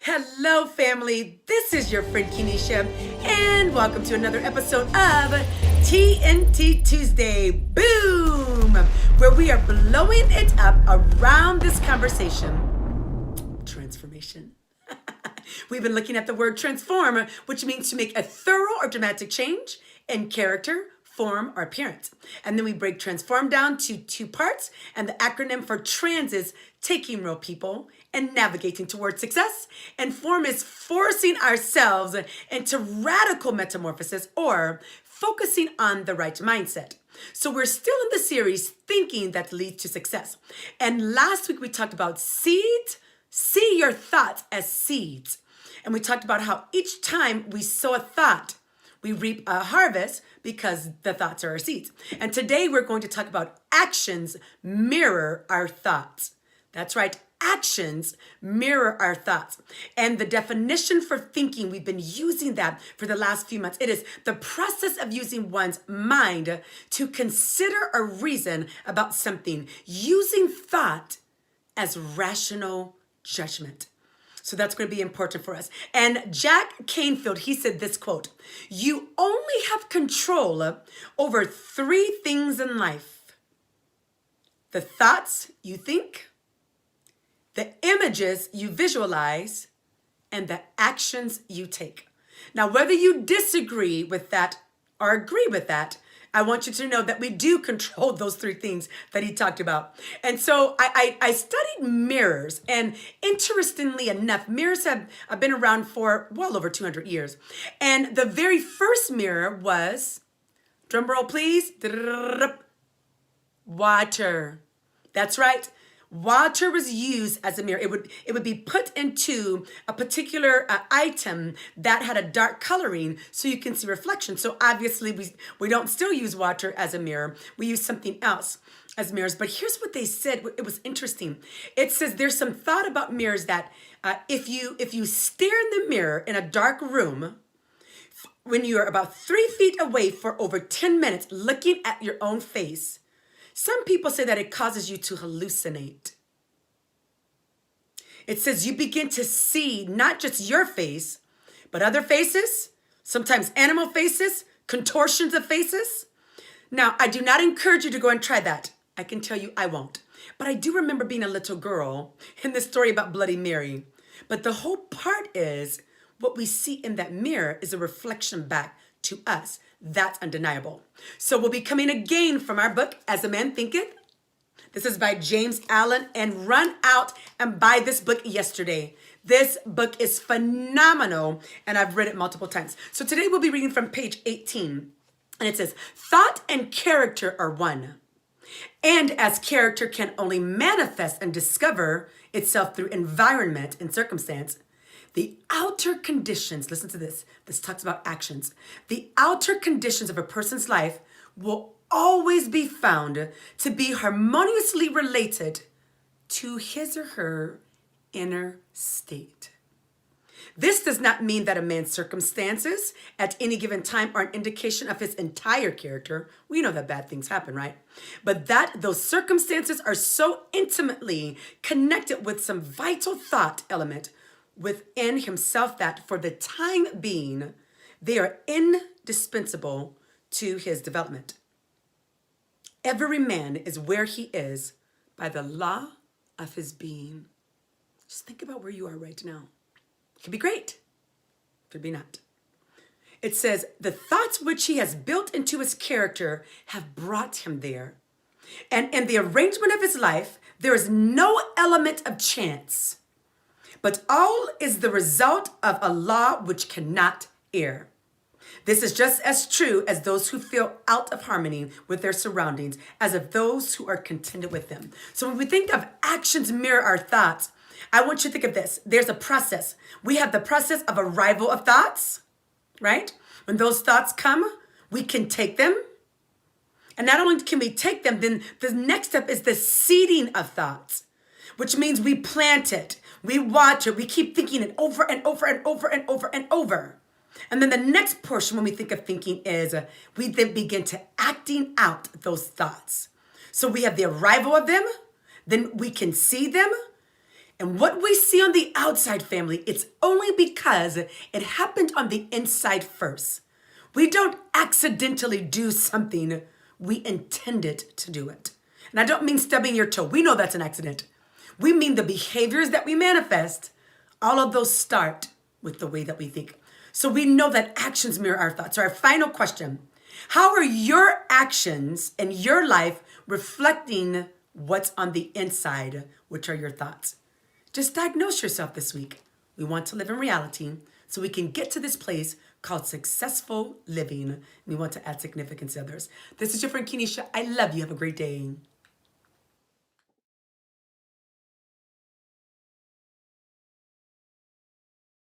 Hello, family. This is your friend Kenesha, and welcome to another episode of TNT Tuesday. Boom! Where we are blowing it up around this conversation. Transformation. We've been looking at the word transform, which means to make a thorough or dramatic change in character, form, or appearance. And then we break transform down to two parts, and the acronym for trans is taking real people and navigating towards success. And form is forcing ourselves into radical metamorphosis or focusing on the right mindset. So we're still in the series thinking that leads to success. And last week we talked about seeds. See your thoughts as seeds. And we talked about how each time we sow a thought, we reap a harvest because the thoughts are our seeds. And today we're going to talk about actions mirror our thoughts. That's right. Actions mirror our thoughts. And the definition for thinking, we've been using that for the last few months. It is the process of using one's mind to consider or reason about something, using thought as rational judgment. So that's going to be important for us. And Jack Canfield, he said this quote, "You only have control over three things in life: the thoughts you think, the images you visualize, and the actions you take." Now, whether you disagree with that or agree with that, I want you to know that we do control those three things that he talked about. And so I studied mirrors, and interestingly enough, mirrors have been around for well over 200 years. And the very first mirror was, drum roll please, water. That's right. Water was used as a mirror. It would be put into a particular item that had a dark coloring so you can see reflection. So obviously we don't still use water as a mirror. We use something else as mirrors. But here's what they said. It was interesting. It says there's some thought about mirrors that if you stare in the mirror in a dark room, when you're about 3 feet away for over 10 minutes looking at your own face, some people say that it causes you to hallucinate. It says you begin to see not just your face, but other faces, sometimes animal faces, contortions of faces. Now, I do not encourage you to go and try that. I can tell you I won't. But I do remember being a little girl in the story about Bloody Mary. But the whole part is what we see in that mirror is a reflection back to us. That's undeniable. So we'll be coming again from our book, As a Man Thinketh. This is by James Allen, and run out and buy this book yesterday. This book is phenomenal, and I've read it multiple times. So today we'll be reading from page 18, and it says, "Thought and character are one. And as character can only manifest and discover itself through environment and circumstance, the outer conditions," listen to this talks about actions. "The outer conditions of a person's life will always be found to be harmoniously related to his or her inner state." This does not mean that a man's circumstances at any given time are an indication of his entire character. We know that bad things happen, right? But that those circumstances are so intimately connected with some vital thought element within himself that for the time being, they are indispensable to his development. Every man is where he is by the law of his being. Just think about where you are right now. It could be great. It could be not. It says, the thoughts which he has built into his character have brought him there. And in the arrangement of his life, there is no element of chance, but all is the result of a law which cannot err. This is just as true as those who feel out of harmony with their surroundings as of those who are contented with them. So when we think of actions mirror our thoughts, I want you to think of this. There's a process. We have the process of arrival of thoughts, right? When those thoughts come, we can take them. And not only can we take them, then the next step is the seeding of thoughts, which means we plant it, we water, we keep thinking it over and over and over and over and over. And then the next portion when we think of thinking is we then begin to acting out those thoughts. So we have the arrival of them, then we can see them, And what we see on the outside, family, it's only because it happened on the inside first. We don't accidentally do something, we intended to do it. And I don't mean stubbing your toe. We know that's an accident. We mean the behaviors that we manifest, all of those start with the way that we think. So we know that actions mirror our thoughts. So our final question, how are your actions in your life reflecting what's on the inside, which are your thoughts? Just diagnose yourself this week. We want to live in reality so we can get to this place called successful living. We want to add significance to others. This is your friend Kenesha. I love you. Have a great day.